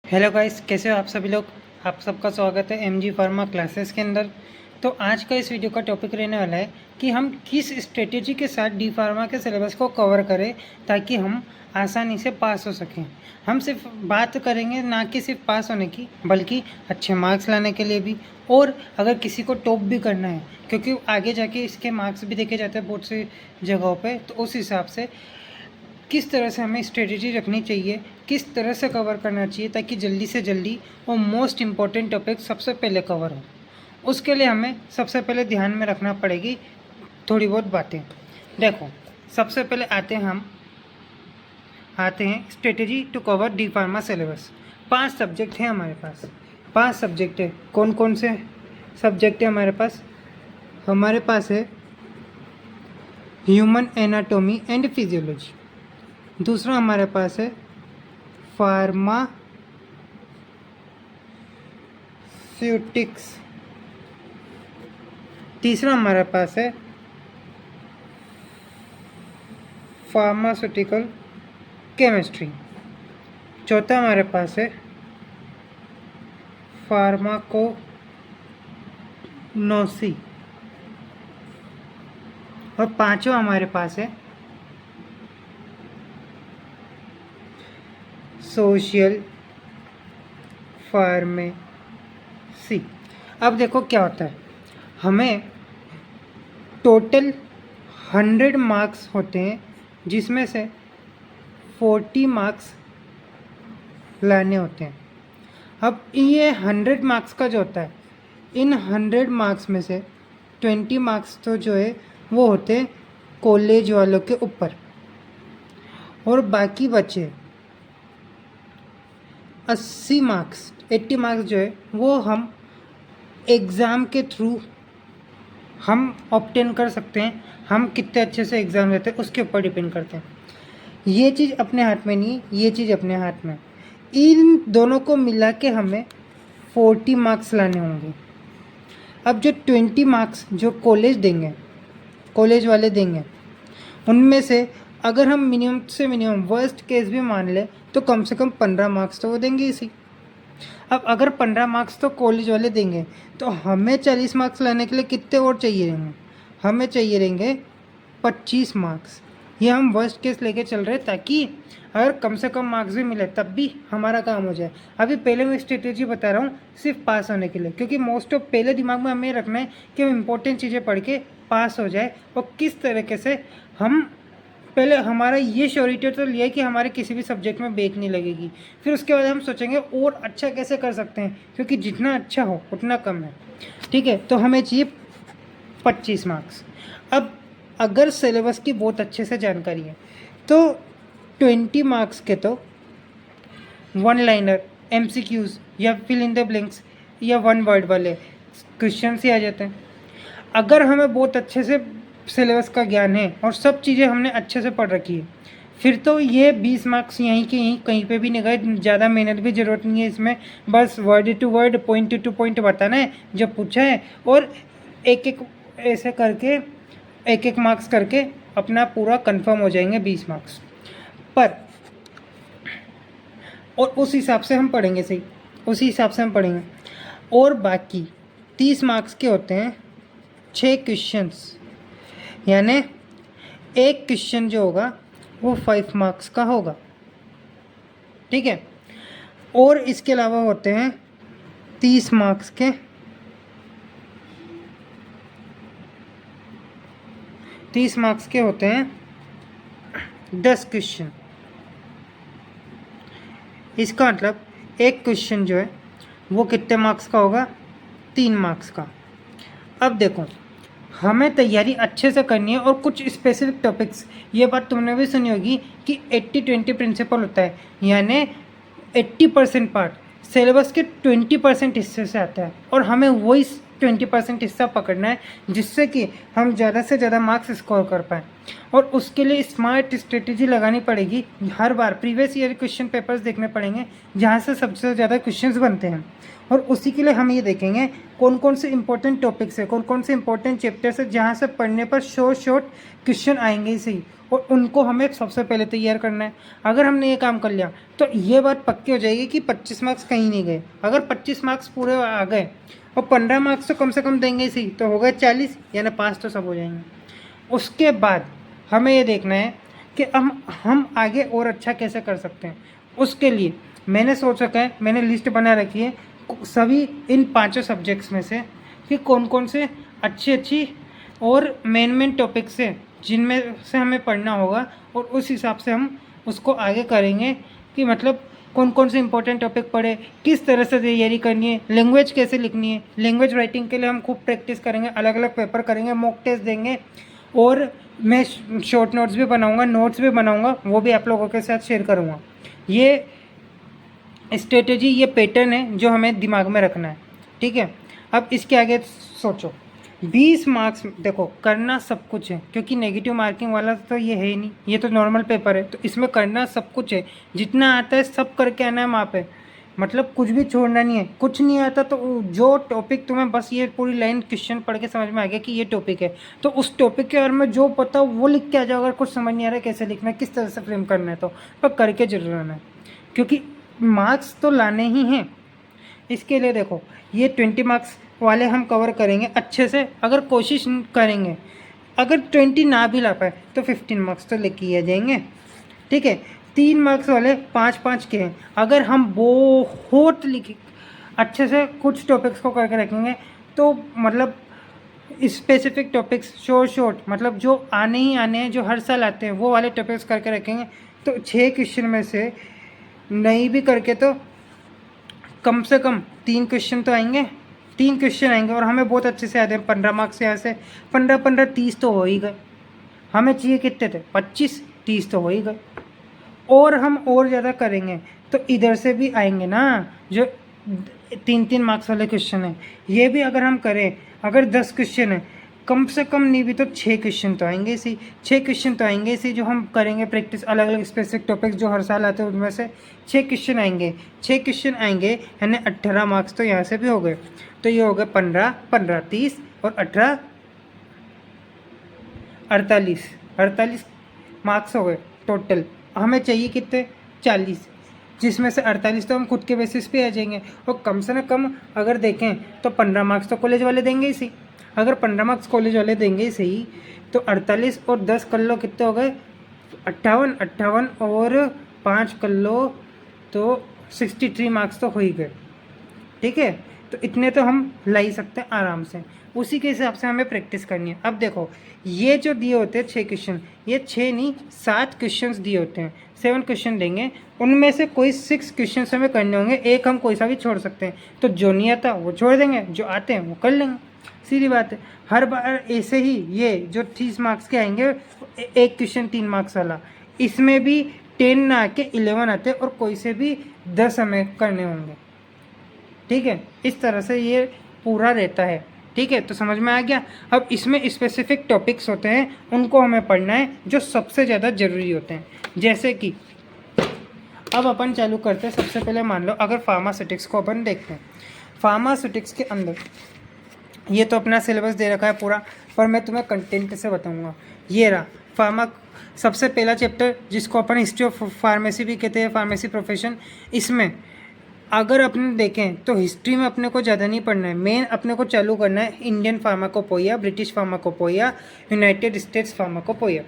Hello guys, कैसे हो आप सभी लोग। आप सबका स्वागत है एमजी फार्मा क्लासेस के अंदर। तो आज का इस वीडियो का टॉपिक रहने वाला है कि हम किस स्ट्रेटेजी के साथ डी फार्मा के सिलेबस को कवर करें ताकि हम आसानी से पास हो सकें। हम सिर्फ बात करेंगे ना कि सिर्फ पास होने की, बल्कि अच्छे मार्क्स लाने के लिए भी, और अगर किसी को टॉप भी करना है, क्योंकि आगे जाके इसके मार्क्स भी देखे जाते हैं बहुत सी जगहों पर, तो उस हिसाब से किस तरह से हमें स्ट्रेटेजी रखनी चाहिए, किस तरह से कवर करना चाहिए ताकि जल्दी से जल्दी वो मोस्ट इम्पॉर्टेंट टॉपिक सबसे पहले कवर हो। उसके लिए हमें सबसे पहले ध्यान में रखना पड़ेगी थोड़ी बहुत बातें। देखो, सबसे पहले आते हैं strategy to cover D pharma syllabus. 5 subject हैं हमारे पास। 5 सब्जेक्ट है। कौन कौन से सब्जेक्ट है हमारे पास? हमारे पास है ह्यूमन एनाटॉमी एंड फिजियोलॉजी। दूसरा हमारे पास है फार्मास्यूटिक्स। तीसरा हमारे पास है फार्मास्यूटिकल केमिस्ट्री। चौथा हमारे पास है फार्माकोनोसी। और पांचवा हमारे पास है सोशल फार्मेसी। अब देखो क्या होता है, हमें टोटल 100 मार्क्स होते हैं, जिसमें से 40 मार्क्स लाने होते हैं। अब ये 100 मार्क्स का जो होता है, इन 100 मार्क्स में से 20 मार्क्स तो जो है वो होते हैं कॉलेज वालों के ऊपर, और बाकी बचे 80 मार्क्स 80 मार्क्स जो है वो हम एग्ज़ाम के थ्रू हम ऑब्टेन कर सकते हैं। हम कितने अच्छे से एग्ज़ाम देते हैं उसके ऊपर डिपेंड करते हैं। ये चीज़ अपने हाथ में नहीं है, ये चीज़ अपने हाथ में। इन दोनों को मिला के हमें 40 मार्क्स लाने होंगे। अब जो 20 मार्क्स जो कॉलेज वाले देंगे, उनमें से अगर हम मिनिमम से मिनिमम वर्स्ट केस भी मान लें तो कम से कम 15 मार्क्स तो वो देंगे इसी। अब अगर 15 मार्क्स तो कॉलेज वाले देंगे, तो हमें 40 मार्क्स लाने के लिए कितने और चाहिए रहेंगे? हमें चाहिए रहेंगे 25 मार्क्स। ये हम वर्स्ट केस लेके चल रहे हैं, ताकि अगर कम से कम मार्क्स भी मिले तब भी हमारा काम हो जाए। अभी पहले मैं स्ट्रेटेजी बता रहा हूँ सिर्फ पास होने के लिए, क्योंकि मोस्ट ऑफ पहले दिमाग में हमें रखना है कि हम इंपॉर्टेंट चीज़ें पढ़ के पास हो जाए, और किस तरीके से हम पहले हमारा ये श्योरिटी तो लिया है कि हमारे किसी भी सब्जेक्ट में बैक नहीं लगेगी। फिर उसके बाद हम सोचेंगे और अच्छा कैसे कर सकते हैं, क्योंकि जितना अच्छा हो उतना कम है। ठीक है, तो हमें चाहिए 25 मार्क्स। अब अगर सिलेबस की बहुत अच्छे से जानकारी है तो 20 मार्क्स के तो 1 लाइनर, MCQs या फिल इन द ब्लैंक्स या 1 वर्ड वाले क्वेश्चन ही आ जाते हैं। अगर हमें बहुत अच्छे से सिलेबस का ज्ञान है और सब चीज़ें हमने अच्छे से पढ़ रखी है, फिर तो ये 20 मार्क्स यहीं के यहीं कहीं पे भी नहीं गए। ज़्यादा मेहनत भी ज़रूरत नहीं है इसमें, बस word to word, point to point बताना है जब पूछा है, और एक एक ऐसे करके एक एक मार्क्स करके अपना पूरा कंफर्म हो जाएंगे 20 मार्क्स पर। और उस हिसाब से हम पढ़ेंगे, सही उसी हिसाब से हम पढ़ेंगे। और बाकी 30 मार्क्स के होते हैं 6 क्वेश्चंस, यानी एक क्वेश्चन जो होगा वो 5 मार्क्स का होगा। ठीक है, और इसके अलावा होते हैं 30 मार्क्स के 30 मार्क्स के होते हैं 10 क्वेश्चन। इसका मतलब एक क्वेश्चन जो है वो कितने मार्क्स का होगा? 3 मार्क्स का। अब देखो, हमें तैयारी अच्छे से करनी है, और कुछ स्पेसिफिक टॉपिक्स, ये बात तुमने भी सुनी होगी कि 80-20 प्रिंसिपल होता है, यानी 80% पार्ट सिलेबस के 20% हिस्से से आता है, और हमें वही 20% हिस्सा पकड़ना है, जिससे कि हम ज़्यादा से ज़्यादा मार्क्स स्कोर कर पाएँ। और उसके लिए स्मार्ट स्ट्रेटेजी लगानी पड़ेगी। हर बार प्रीवियस ईयर क्वेश्चन पेपर्स देखने पड़ेंगे जहाँ से सबसे ज़्यादा क्वेश्चंस बनते हैं, और उसी के लिए हम ये देखेंगे कौन कौन से इंपॉर्टेंट टॉपिक्स है, कौन कौन से इंपॉर्टेंट चैप्टर्स है जहाँ से पढ़ने पर शॉर्ट क्वेश्चन आएंगे ही सही, और उनको हमें सबसे पहले तैयार करना है। अगर हमने ये काम कर लिया तो ये बात पक्की हो जाएगी कि 25 मार्क्स कहीं नहीं गए। अगर 25 मार्क्स पूरे आ गए और 15 मार्क्स तो कम से कम देंगे ही सही, तो हो गए 40, यानी पास तो सब हो जाएंगे। उसके बाद हमें ये देखना है कि हम आगे और अच्छा कैसे कर सकते हैं। उसके लिए मैंने सोच रखा है, मैंने लिस्ट बना रखी है सभी इन 5 सब्जेक्ट्स में से कि कौन कौन से अच्छी और मेन टॉपिक्स हैं जिनमें से हमें पढ़ना होगा, और उस हिसाब से हम उसको आगे करेंगे कि मतलब कौन कौन से इंपॉर्टेंट टॉपिक पढ़े, किस तरह से तैयारी करनी है, लैंग्वेज कैसे लिखनी है। लैंग्वेज राइटिंग के लिए हम खूब प्रैक्टिस करेंगे, अलग अलग पेपर करेंगे, मॉक टेस्ट देंगे, और मैं शॉर्ट नोट्स भी बनाऊंगा, नोट्स भी बनाऊंगा, वो भी आप लोगों के साथ शेयर करूंगा। ये स्ट्रेटेजी, ये पैटर्न है जो हमें दिमाग में रखना है, ठीक है। अब इसके आगे सोचो, 20 मार्क्स देखो करना सब कुछ है, क्योंकि नेगेटिव मार्किंग वाला तो ये है ही नहीं, ये तो नॉर्मल पेपर है, तो इसमें करना सब कुछ है, जितना आता है सब करके आना है वहाँ पे, मतलब कुछ भी छोड़ना नहीं है। कुछ नहीं आता तो जो टॉपिक तुम्हें बस ये पूरी लाइन क्वेश्चन पढ़ के समझ में आ गया कि ये टॉपिक है, तो उस टॉपिक के बारे में जो पता वो लिख के आ जाओ। अगर कुछ समझ नहीं आ रहा है कैसे लिखना है, किस तरह से फ्रेम करना है, तो पर करके जरूर आना है, क्योंकि मार्क्स तो लाने ही हैं। इसके लिए देखो ये 20 मार्क्स वाले हम कवर करेंगे अच्छे से, अगर कोशिश करेंगे। अगर 20 ना भी ला पाए तो 15 मार्क्स तो लेके ही आ जाएंगे, ठीक है। 3 मार्क्स वाले 5-5 के हैं, अगर हम बहुत लिखे अच्छे से कुछ टॉपिक्स को करके रखेंगे तो मतलब स्पेसिफिक टॉपिक्स शॉर्ट मतलब जो आने ही आने हैं, जो हर साल आते हैं, वो वाले टॉपिक्स करके रखेंगे, तो 6 क्वेश्चन में से नहीं भी करके तो कम से कम 3 क्वेश्चन तो आएंगे, 3 क्वेश्चन आएंगे, और हमें बहुत अच्छे से याद है 15 मार्क्स यहाँ से 15-15 30 तो हो ही गए। हमें चाहिए कितने थे 25-30 तो हो ही गए, और हम और ज़्यादा करेंगे तो इधर से भी आएंगे ना, जो 3-3 मार्क्स वाले क्वेश्चन है, ये भी अगर हम करें, अगर 10 क्वेश्चन है, कम से कम नहीं भी तो 6 क्वेश्चन तो आएंगे इसी, 6 क्वेश्चन तो आएंगे इसी, जो हम करेंगे प्रैक्टिस अलग अलग स्पेसिफिक टॉपिक्स जो हर साल आते हैं उनमें से 6 क्वेश्चन आएंगे। 6 क्वेश्चन आएंगे यानी 18 मार्क्स तो यहाँ से भी हो गए, तो ये हो गए 15 30 और 18 48 मार्क्स हो गए टोटल। हमें चाहिए कितने 40, जिसमें से 48 तो हम खुद के बेसिस पे आ जाएंगे, और कम से न कम अगर देखें तो 15 मार्क्स तो कॉलेज वाले देंगे ही सही। अगर 15 मार्क्स कॉलेज वाले देंगे ही सही तो 48 और 10 कर लो, कितने हो गए 58 और 5 कर लो तो 63 मार्क्स तो हो ही गए, ठीक है। तो इतने तो हम ला ही सकते हैं आराम से, उसी के हिसाब से हमें प्रैक्टिस करनी है। अब देखो ये जो दिए होते हैं 6 क्वेश्चन, ये 6 नहीं 7 क्वेश्चन दिए होते हैं, 7 क्वेश्चन देंगे, उनमें से कोई 6 क्वेश्चन हमें करने होंगे, एक हम कोई सा भी छोड़ सकते हैं, तो जो नहीं आता वो छोड़ देंगे, जो आते हैं वो कर लेंगे, सीधी बात है। हर बार ऐसे ही ये जो 30 मार्क्स के आएंगे, एक क्वेश्चन 3 मार्क्स वाला, इसमें भी 10 ना आके 11 आते हैं, और कोई से भी 10 हमें करने होंगे, ठीक है। इस तरह से ये पूरा रहता है, ठीक है। तो समझ में आ गया। अब इसमें स्पेसिफिक टॉपिक्स होते हैं, उनको हमें पढ़ना है जो सबसे ज़्यादा ज़रूरी होते हैं। जैसे कि अब अपन चालू करते हैं, सबसे पहले मान लो अगर फार्मास्यूटिक्स को अपन देखते हैं, फार्मास्यूटिक्स के अंदर ये तो अपना सिलेबस दे रखा है पूरा, पर मैं तुम्हें कंटेंट से बताऊंगा। ये रहा सबसे पहला चैप्टर, जिसको अपन हिस्ट्री ऑफ फार्मेसी भी कहते हैं, फार्मेसी प्रोफेशन। इसमें अगर अपन देखें तो हिस्ट्री में अपने को ज़्यादा नहीं पढ़ना है, मेन अपने को चालू करना है इंडियन फार्माकोपोइया, ब्रिटिश फार्माकोपोइया, यूनाइटेड स्टेट्स फार्माकोपोइया,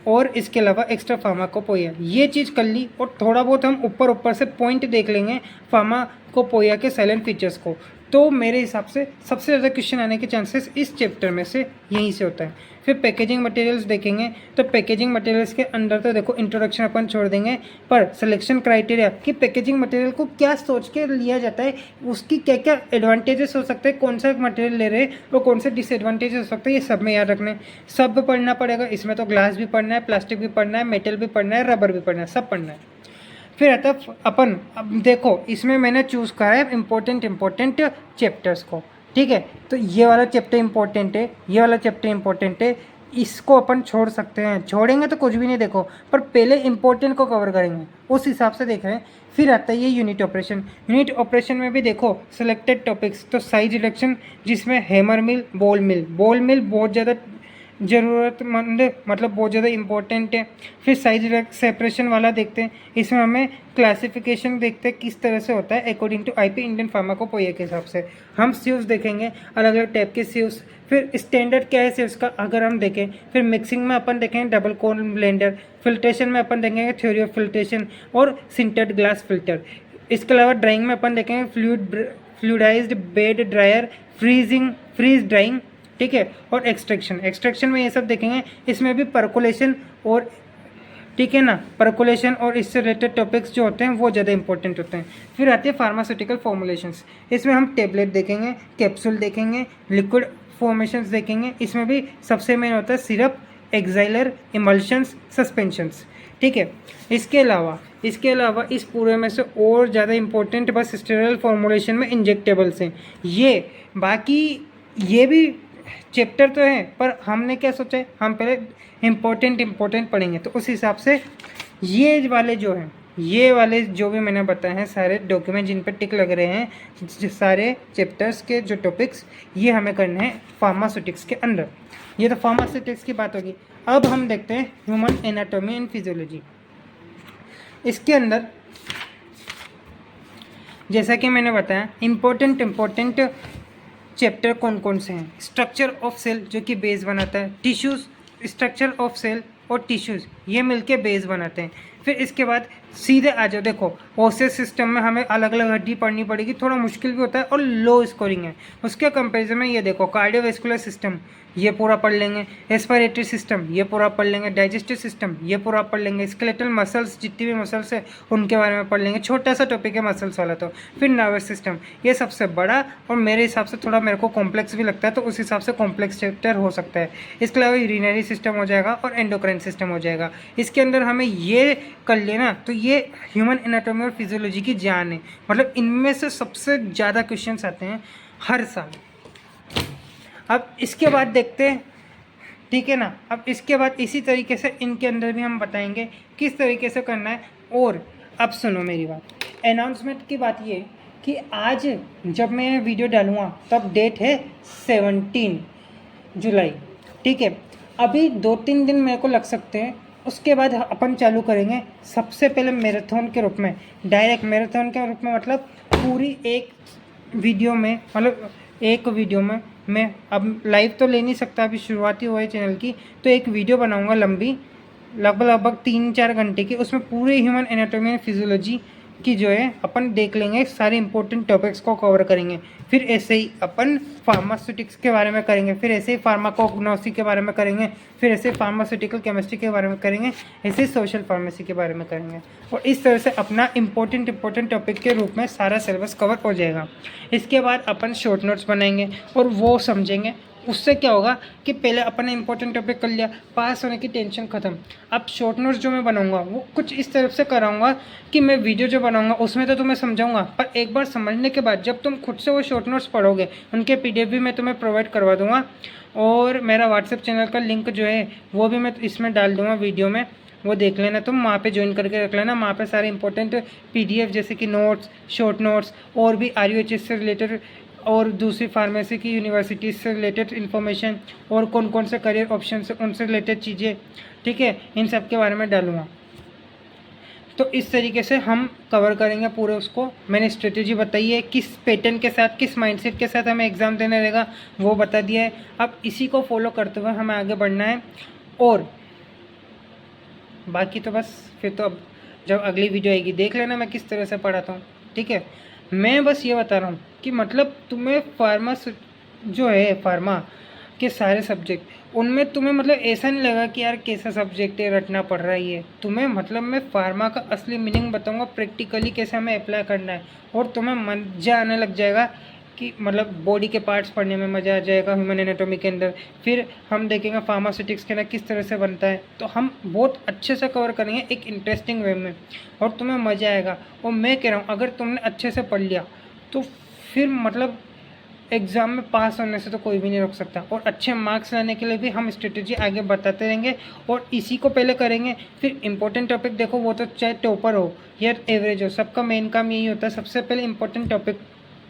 और इसके अलावा एक्स्ट्रा फार्माकोपोइया। ये चीज़ कर ली, और थोड़ा बहुत हम ऊपर से पॉइंट देख लेंगे फार्माकोपोइया के साइलेंट फीचर्स को, तो मेरे हिसाब से सबसे ज़्यादा क्वेश्चन आने के चांसेस इस चैप्टर में से यहीं से होता है। फिर पैकेजिंग मटेरियल्स देखेंगे, तो पैकेजिंग मटेरियल्स के अंदर तो देखो इंट्रोडक्शन अपन छोड़ देंगे, पर सिलेक्शन क्राइटेरिया कि पैकेजिंग मटेरियल को क्या सोच के लिया जाता है, उसकी क्या क्या एडवांटेजेस हो सकते हैं, कौन सा मटेरियल ले रहे हैं और कौन से डिसएडवांटेजेस हो सकते हैं, ये सब में याद रखना है। सब पढ़ना पड़ेगा इसमें, तो ग्लास भी पढ़ना है, प्लास्टिक भी पढ़ना है, मेटल भी पढ़ना है, रबर भी पढ़ना है, सब पढ़ना है। फिर आता है अपन, अब देखो इसमें मैंने चूज़ करा है इम्पोर्टेंट चैप्टर्स को, ठीक है। तो ये वाला चैप्टर इंपॉर्टेंट है, ये वाला चैप्टर इंपॉर्टेंट है, इसको अपन छोड़ सकते हैं, छोड़ेंगे तो कुछ भी नहीं देखो, पर पहले इंपॉर्टेंट को कवर करेंगे, उस हिसाब से देख रहे हैं। फिर आता है ये यूनिट ऑपरेशन। यूनिट ऑपरेशन में भी देखो सिलेक्टेड टॉपिक्स, तो साइज रिडक्शन जिसमें हैमर मिल, बॉल मिल, बॉल मिल बहुत ज़्यादा ज़रूरतमंद, मतलब बहुत ज़्यादा इंपॉर्टेंट है। फिर साइज सेपरेशन वाला देखते हैं, इसमें हमें क्लासिफिकेशन देखते हैं किस तरह से होता है अकॉर्डिंग टू आईपी इंडियन फार्माकोपोइया के हिसाब से। हम सीव्स देखेंगे, अलग अलग टाइप के सीव्स। फिर स्टैंडर्ड क्या है सीव्स का अगर हम देखें, फिर मिक्सिंग में अपन देखेंगे डबल कोन ब्लेंडर, फिल्ट्रेशन में अपन देखेंगे थ्योरी ऑफ फिल्ट्रेशन और सिंटर्ड ग्लास फिल्टर। इसके अलावा ड्राइंग में अपन देखेंगे fluidised bed dryer, freeze drawing, ठीक है, और एक्सट्रैक्शन में ये सब देखेंगे। इसमें भी परकोलेशन और, ठीक है ना, परकोलेशन और इससे रिलेटेड टॉपिक्स जो होते हैं वो ज़्यादा इंपॉर्टेंट होते हैं। फिर आती है फार्मास्यूटिकल फॉर्मुलेशंस, इसमें हम टेबलेट देखेंगे, कैप्सूल देखेंगे, लिक्विड फॉर्मेशंस देखेंगे। इसमें भी सबसे मेन होता है सिरप, एक्साइलर, इमल्शंस, सस्पेंशंस, ठीक है। इसके अलावा इस पूरे में से और ज़्यादा इंपॉर्टेंट बस स्टेरल फॉर्मुलेशन में इंजेक्टेबल्स हैं। ये बाकी ये भी चैप्टर तो है, पर हमने क्या सोचा है, हम पहले इम्पोर्टेंट पढ़ेंगे, तो उस हिसाब से ये वाले जो हैं, ये वाले जो भी मैंने बताए हैं सारे डॉक्यूमेंट जिन पर टिक लग रहे हैं, सारे चैप्टर्स के जो टॉपिक्स, ये हमें करने हैं फार्मास्यूटिक्स के अंदर। ये तो फार्मास्यूटिक्स की बात होगी। अब हम देखते हैं ह्यूमन एनाटॉमी एंड फिजियोलॉजी। इसके अंदर जैसा कि मैंने बताया इम्पोर्टेंट चैप्टर कौन कौन से हैं। स्ट्रक्चर ऑफ सेल जो कि बेस बनाता है, टिश्यूज़, स्ट्रक्चर ऑफ सेल और टिश्यूज़ ये मिलके बेस बनाते हैं। फिर इसके बाद सीधे आ जाओ, देखो ओसेस सिस्टम में हमें अलग अलग हड्डी पढ़नी पड़ेगी, थोड़ा मुश्किल भी होता है और लो स्कोरिंग है। उसके कंपैरिजन में ये देखो कार्डियोवैस्कुलर सिस्टम ये पूरा पढ़ लेंगे, रेस्पिरेटरी सिस्टम ये पूरा पढ़ लेंगे, डाइजेस्टिव सिस्टम ये पूरा पढ़ लेंगे, स्केलेटल मसल्स जितनी भी मसल्स है उनके बारे में पढ़ लेंगे, छोटा सा टॉपिक है मसल्स वाला तो। फिर नर्वस सिस्टम ये सबसे बड़ा और मेरे हिसाब से थोड़ा मेरे को कॉम्प्लेक्स भी लगता है, तो उस हिसाब से कॉम्प्लेक्स चैप्टर हो सकता है। इसके अलावा यूरिनरी सिस्टम हो जाएगा और एंडोक्राइन सिस्टम हो जाएगा। इसके अंदर हमें ये कर लेना, तो ये ह्यूमन एनाटॉमी और फिजियोलॉजी की जान है, मतलब इनमें से सबसे ज़्यादा क्वेश्चंस आते हैं हर साल। अब इसके बाद देखते हैं, ठीक है ना, अब इसके बाद इसी तरीके से इनके अंदर भी हम बताएंगे किस तरीके से करना है। और अब सुनो मेरी बात, अनाउंसमेंट की बात ये कि आज जब मैं वीडियो डालूँगा तब डेट है 17 जुलाई, ठीक है। अभी 2-3 दिन मेरे को लग सकते हैं, उसके बाद अपन चालू करेंगे सबसे पहले मैराथन के रूप में, डायरेक्ट मैराथन के रूप में, मतलब पूरी एक वीडियो में, मतलब एक वीडियो में मैं अब लाइव तो ले नहीं सकता, अभी शुरुआती हुआ है चैनल की, तो एक वीडियो बनाऊंगा लंबी, लगभग 3-4 घंटे की, उसमें पूरे ह्यूमन एनाटॉमी एंड फिजियोलॉजी की जो है अपन देख लेंगे, सारे इंपॉर्टेंट टॉपिक्स को कवर करेंगे। फिर ऐसे ही अपन फार्मास्यूटिक्स के बारे में करेंगे, फिर ऐसे ही फार्माकोग्नोसी के बारे में करेंगे, फिर ऐसे फार्मास्यूटिकल केमिस्ट्री के बारे में करेंगे, ऐसे ही सोशल फार्मेसी के बारे में करेंगे। और इस तरह से अपना इंपॉर्टेंट टॉपिक के रूप में सारा सिलेबस कवर हो जाएगा। इसके बाद अपन शॉर्ट नोट्स बनाएंगे और वो समझेंगे। उससे क्या होगा कि पहले अपन ने इंपॉर्टेंट टॉपिक कर लिया, पास होने की टेंशन ख़त्म। अब शॉर्ट नोट्स जो मैं बनाऊंगा वो कुछ इस तरफ से कराऊंगा कि मैं वीडियो जो बनाऊंगा उसमें तो तुम्हें समझाऊंगा, पर एक बार समझने के बाद जब तुम खुद से वो शॉर्ट नोट्स पढ़ोगे उनके PDF भी मैं तुम्हें प्रोवाइड करवा दूंगा। और मेरा व्हाट्सएप चैनल का लिंक जो है वो भी मैं इसमें डाल दूँगा वीडियो में, वो देख लेना, तुम वहाँ पे ज्वाइन करके रख लेना। वहाँ पे सारे इंपॉर्टेंट PDF जैसे कि नोट्स, शॉर्ट नोट्स और भी RUHS से रिलेटेड और दूसरी फार्मेसी की यूनिवर्सिटीज़ से रिलेटेड इन्फॉर्मेशन और कौन कौन से करियर ऑप्शन से उनसे रिलेटेड चीज़ें, ठीक है, इन सब के बारे में डालूँगा। तो इस तरीके से हम कवर करेंगे पूरे उसको। मैंने स्ट्रेटेजी बताई है, किस पैटर्न के साथ, किस माइंडसेट के साथ हमें एग्ज़ाम देना रहेगा वो बता दिया है। अब इसी को फॉलो करते हुए हमें आगे बढ़ना है। और बाकी तो बस फिर तो अब जब अगली वीडियो आएगी देख लेना मैं किस तरह से पढ़ाता हूँ, ठीक है। मैं बस ये बता रहा हूँ कि मतलब तुम्हें जो है फार्मा के सारे सब्जेक्ट उनमें तुम्हें मतलब ऐसा नहीं लगा कि यार कैसा सब्जेक्ट है, रटना पड़ रहा है ये। तुम्हें मतलब मैं फार्मा का असली मीनिंग बताऊंगा, प्रैक्टिकली कैसे हमें अप्लाई करना है, और तुम्हें मज़ा आने लग जाएगा कि मतलब बॉडी के पार्ट्स पढ़ने में मज़ा आ जाएगा ह्यूमन एनाटॉमी के अंदर। फिर हम देखेंगे फार्मास्यूटिक्स के अंदर किस तरह से बनता है, तो हम बहुत अच्छे से कवर करेंगे एक इंटरेस्टिंग वे में, और तुम्हें मज़ा आएगा। और मैं कह रहा हूँ अगर तुमने अच्छे से पढ़ लिया तो फिर मतलब एग्ज़ाम में पास होने से तो कोई भी नहीं रोक सकता, और अच्छे मार्क्स लाने के लिए भी हम स्ट्रेटजी आगे बताते रहेंगे और इसी को पहले करेंगे। फिर इंपॉर्टेंट टॉपिक देखो, वो तो चाहे टॉपर हो या एवरेज हो, सबका मेन काम यही होता है सबसे पहले इंपॉर्टेंट टॉपिक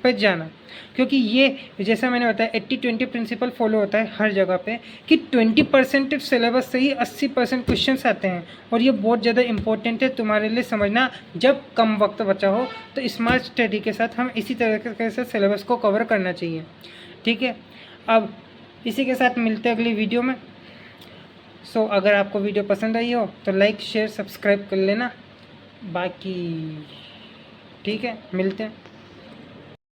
पे जाना। क्योंकि ये जैसा मैंने बताया 80-20 प्रिंसिपल फॉलो होता है हर जगह पे, कि 20% सिलेबस से ही 80% क्वेश्चंस आते हैं, और ये बहुत ज़्यादा इंपॉर्टेंट है तुम्हारे लिए समझना। जब कम वक्त बचा हो तो स्मार्ट स्टडी के साथ हम इसी तरीके से सिलेबस को कवर करना चाहिए, ठीक है। अब इसी के साथ मिलते हैं अगली वीडियो में। सो अगर आपको वीडियो पसंद आई हो तो लाइक शेयर सब्सक्राइब कर लेना, बाकी ठीक है, मिलते हैं।